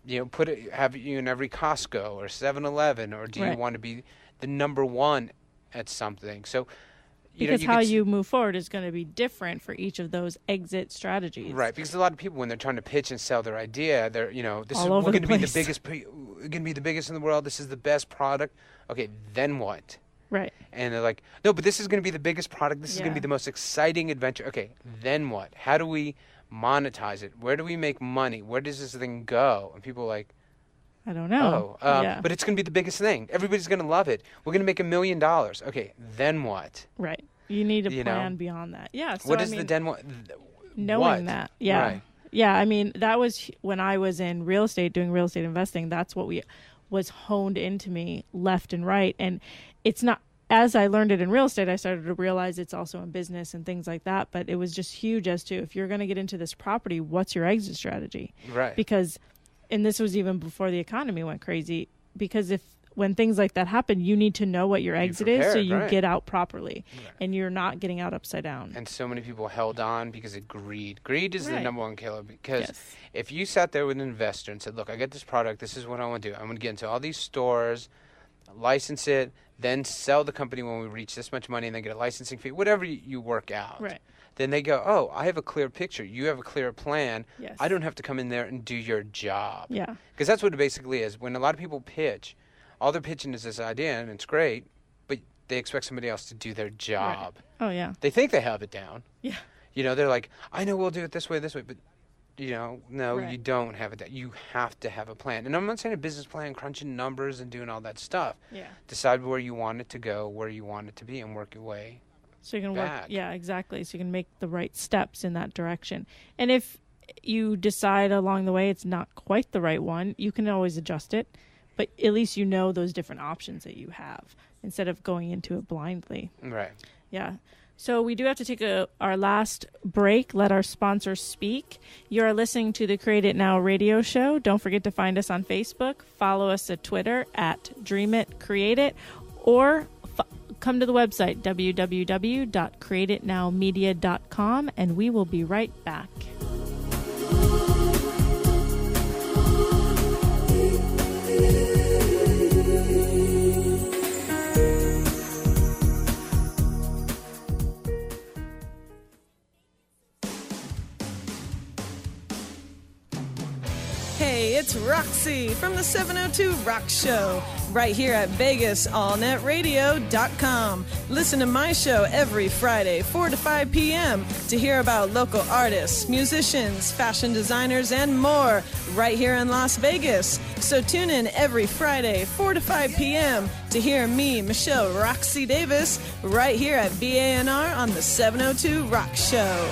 you in every Costco or 7-Eleven, or do you want to be the number one at something? So, because how you move forward is going to be different for each of those exit strategies. Right, because a lot of people, when they're trying to pitch and sell their idea, we're going to be the biggest. We're going to be the biggest in the world. This is the best product. Okay, then what? Right. And they're like, no, but this is going to be the biggest product. This is going to be the most exciting adventure. Okay, then what? How do we monetize it? Where do we make money? Where does this thing go? And people are like, I don't know. But it's going to be the biggest thing. Everybody's going to love it. We're going to make $1 million. Okay, then what? Right. You need a plan beyond that. Yeah. So what is the then what? Knowing that. Yeah. Right. Yeah. I mean, that was when I was in real estate, doing real estate investing. That's what was honed into me left and right. And it's not, as I learned it in real estate, I started to realize it's also in business and things like that. But it was just huge as to, if you're going to get into this property, what's your exit strategy? Right. Because and this was even before the economy went crazy, because when things like that happen, you need to know what your exit is so you get out properly, and you're not getting out upside down. And so many people held on because of greed. Greed is the number one killer, because if you sat there with an investor and said, look, I got this product, this is what I want to do. I'm going to get into all these stores, license it, then sell the company when we reach this much money, and then get a licensing fee, whatever you work out. Right. Then they go, oh, I have a clear picture. You have a clear plan. Yes. I don't have to come in there and do your job. Yeah. Because that's what it basically is. When a lot of people pitch, all they're pitching is this idea, and it's great, but they expect somebody else to do their job. Right. Oh, yeah. They think they have it down. Yeah. You know, they're like, I know we'll do it this way, but, you know, no, you don't have it down. You have to have a plan. And I'm not saying a business plan, crunching numbers and doing all that stuff. Yeah. Decide where you want it to go, where you want it to be, and work your way so you can back. work. Yeah, exactly. So you can make the right steps in that direction. And if you decide along the way it's not quite the right one, you can always adjust it. But at least you know those different options that you have instead of going into it blindly. Right. Yeah. So we do have to take our last break, let our sponsors speak. You are listening to the Create It Now radio show. Don't forget to find us on Facebook. Follow us at Twitter at DreamItCreateIt, or come to the website, www.createitnowmedia.com, and we will be right back. Hey, it's Roxy from the 702 Rock Show, right here at VegasAllNetRadio.com. Listen to my show every Friday, 4 to 5 p.m. to hear about local artists, musicians, fashion designers, and more right here in Las Vegas. So tune in every Friday, 4 to 5 p.m. to hear me, Michelle Roxy Davis, right here at VANR on the 702 Rock Show.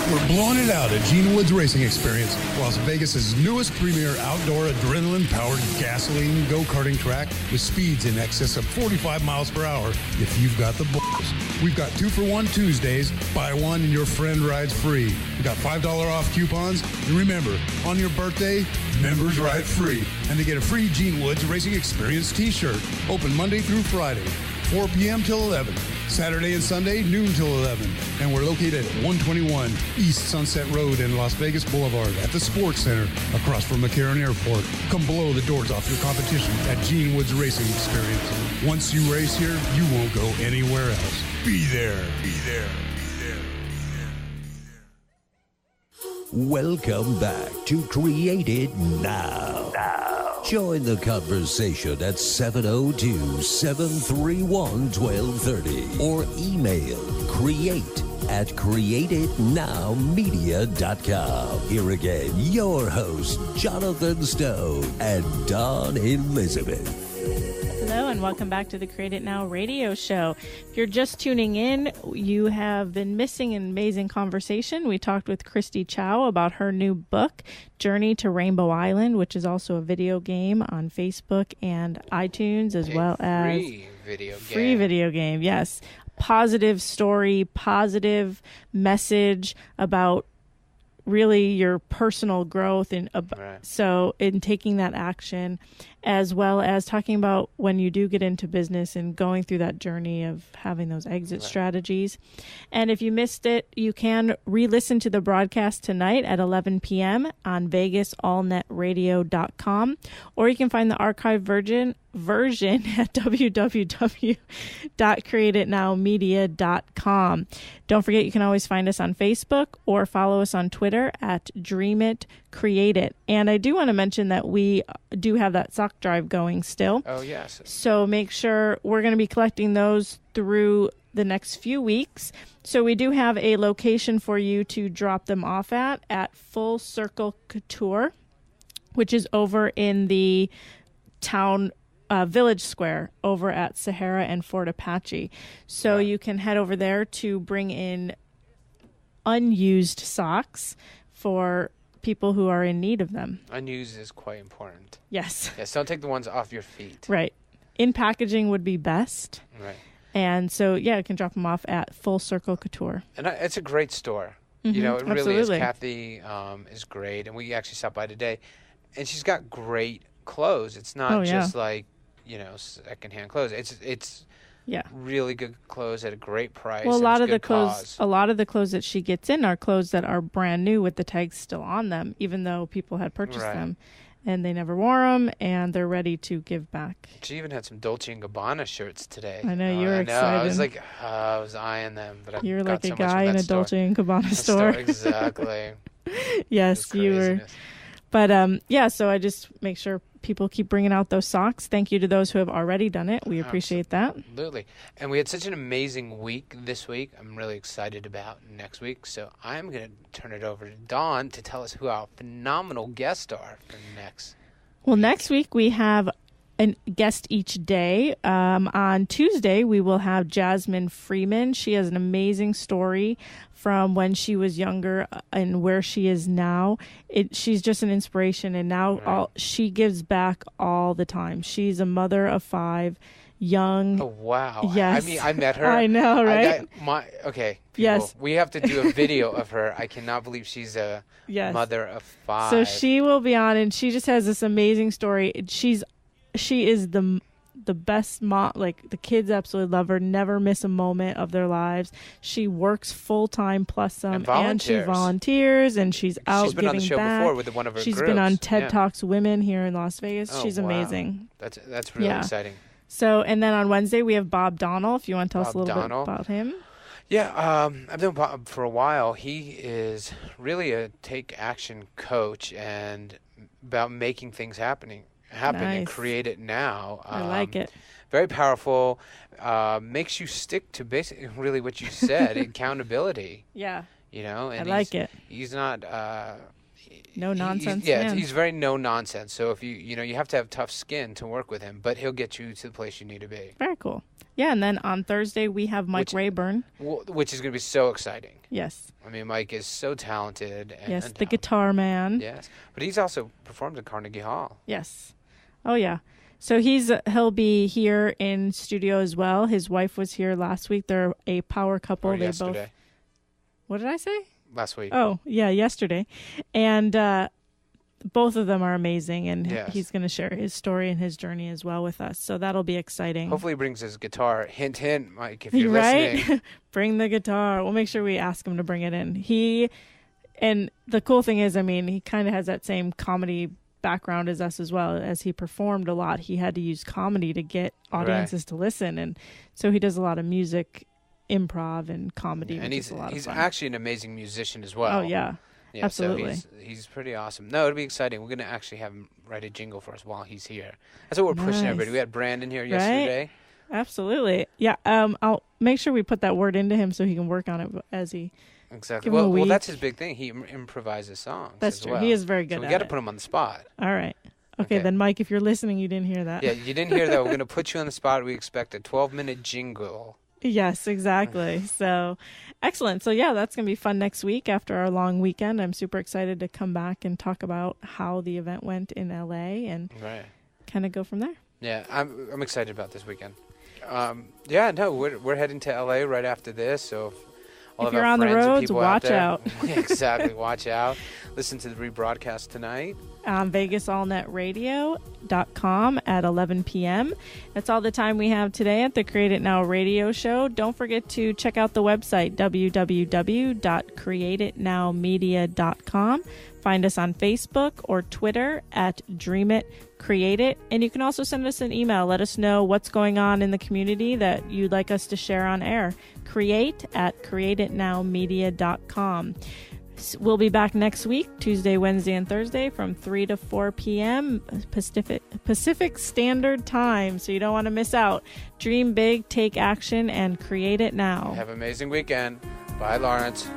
We're blowing it out at Gene Woods Racing Experience, Las Vegas's newest premier outdoor adrenaline-powered gasoline go-karting track with speeds in excess of 45 miles per hour if you've got the balls. We've got 2-for-1 Tuesdays, buy one and your friend rides free. We've got $5 off coupons, and remember, on your birthday, members ride free. And they get a free Gene Woods Racing Experience t-shirt, open Monday through Friday, 4 p.m. till 11. Saturday and Sunday, noon till 11. And we're located at 121 East Sunset Road in Las Vegas Boulevard at the Sports Center across from McCarran Airport. Come blow the doors off your competition at Gene Woods Racing Experience. Once you race here, you won't go anywhere else. Be there. Be there. Welcome back to Create It Now. Join the conversation at 702-731-1230 or email create@createitnowmedia.com. Here again, your hosts, Jonathan Stone and Dawn Elizabeth. Hello and welcome back to the Create It Now radio show. If you're just tuning in, you have been missing an amazing conversation. We talked with Christie Hsaio about her new book, Journey to Rainbow Island, which is also a video game on Facebook and iTunes, as well as free video game. Yes. Positive story, positive message about really your personal growth and so in taking that action, as well as talking about when you do get into business and going through that journey of having those exit strategies. And if you missed it, you can re-listen to the broadcast tonight at 11 p.m. on VegasAllNetRadio.com, or you can find the archived version at www.createitnowmedia.com. Don't forget, you can always find us on Facebook or follow us on Twitter at DreamItCreateIt. And I do want to mention that we do have that sock drive going still. Oh, yes. So make sure we're going to be collecting those through the next few weeks. So we do have a location for you to drop them off at Full Circle Couture, which is over in the town Village Square over at Sahara and Fort Apache. So you can head over there to bring in unused socks for people who are in need of them. Unused is quite important. Yes. Yes, don't take the ones off your feet. Right. In packaging would be best. Right. And so, yeah, you can drop them off at Full Circle Couture. And it's a great store. You know, it really is. Absolutely. Kathy is great, and we actually stopped by today, and she's got great clothes. It's not just like, you know, secondhand clothes. It's really good clothes at a great price. Well, a and lot it's of the good clothes, cause. a lot of the clothes that she gets in are clothes that are brand new with the tags still on them, even though people had purchased them, and they never wore them, and they're ready to give back. She even had some Dolce & Gabbana shirts today. I know, you were excited. I was like, I was eyeing them, but You were got like a so much guy from in that a store. Dolce & Gabbana store. Exactly. Yes, you were. Craziness. But so I just make sure people keep bringing out those socks. Thank you to those who have already done it. We appreciate that. Absolutely. And we had such an amazing week this week. I'm really excited about next week. So I'm going to turn it over to Dawn to tell us who our phenomenal guests are for next. Well, next week we have a guest each day. On Tuesday, we will have Jasmine Freeman. She has an amazing story from when she was younger and where she is now. She's just an inspiration, and now she gives back all the time. She's a mother of 5, young. Oh, wow. Yes. I mean, I met her. I know, right? Okay. People, Yes. We have to do a video of her. I cannot believe she's a mother of 5. So she will be on, and she just has this amazing story. She is the best mom. Like, the kids absolutely love her, never miss a moment of their lives. She works full-time plus some, and she volunteers, and she's out She's been giving on the show back. before with one of her She's groups. been on TED Talks Women here in Las Vegas. Oh, She's wow. amazing. That's really exciting. So, and then on Wednesday we have Bob Donnell, if you want to tell us a little bit about him. Yeah, I've known Bob for a while. He is really a take action coach and about making things happen and create it now. I like it. Very powerful. Makes you stick to basically really what you said, accountability. Yeah. You know, and I like it. He's not no nonsense. He's very no nonsense. So if you have to have tough skin to work with him, but he'll get you to the place you need to be. Very cool. Yeah, and then on Thursday we have Mike Rayburn, which is going to be so exciting. Yes. I mean, Mike is so talented. Yes, the guitar man. Yes, but he's also performed at Carnegie Hall. Yes. Oh yeah. So he'll be here in studio as well. His wife was here last week. They're a power couple. Or yesterday. What did I say? Last week. Oh yeah, yesterday, and both of them are amazing. And he's going to share his story and his journey as well with us. So that'll be exciting. Hopefully, he brings his guitar. Hint, hint, Mike, if you're listening. Bring the guitar. We'll make sure we ask him to bring it in. And the cool thing is, I mean, he kind of has that same comedy background as us as well. As he performed a lot, he had to use comedy to get audiences to listen, and so he does a lot of music, improv, and comedy. And he's actually an amazing musician as well. Oh yeah, absolutely. So he's pretty awesome. No, it'll be exciting. We're going to actually have him write a jingle for us while he's here. That's what we're pushing everybody. We had Brandon here yesterday. Absolutely. Yeah. I'll make sure we put that word into him so he can work on it as he. Exactly. Well, that's his big thing. He improvises songs. That's true. Well. He is very good. So we got to put him on the spot. All right. Okay, then, Mike, if you're listening, you didn't hear that. Yeah, you didn't hear that. We're going to put you on the spot. We expect a 12-minute jingle. Yes, exactly. So, excellent. So, yeah, that's going to be fun next week after our long weekend. I'm super excited to come back and talk about how the event went in LA and kind of go from there. Yeah, I'm excited about this weekend. We're heading to LA right after this, so if you're on the roads, watch out. Exactly, watch out. Listen to the rebroadcast tonight on VegasAllNetRadio.com at 11 p.m. That's all the time we have today at the Create It Now radio show. Don't forget to check out the website, www.createitnowmedia.com. Find us on Facebook or Twitter at DreamItCreateIt. And you can also send us an email. Let us know what's going on in the community that you'd like us to share on air. createitnowmedia.com. We'll be back next week, Tuesday, Wednesday, and Thursday from 3 to 4 p.m. Pacific Standard Time, so you don't want to miss out. Dream big, take action, and create it now. Have an amazing weekend. Bye, Lawrence.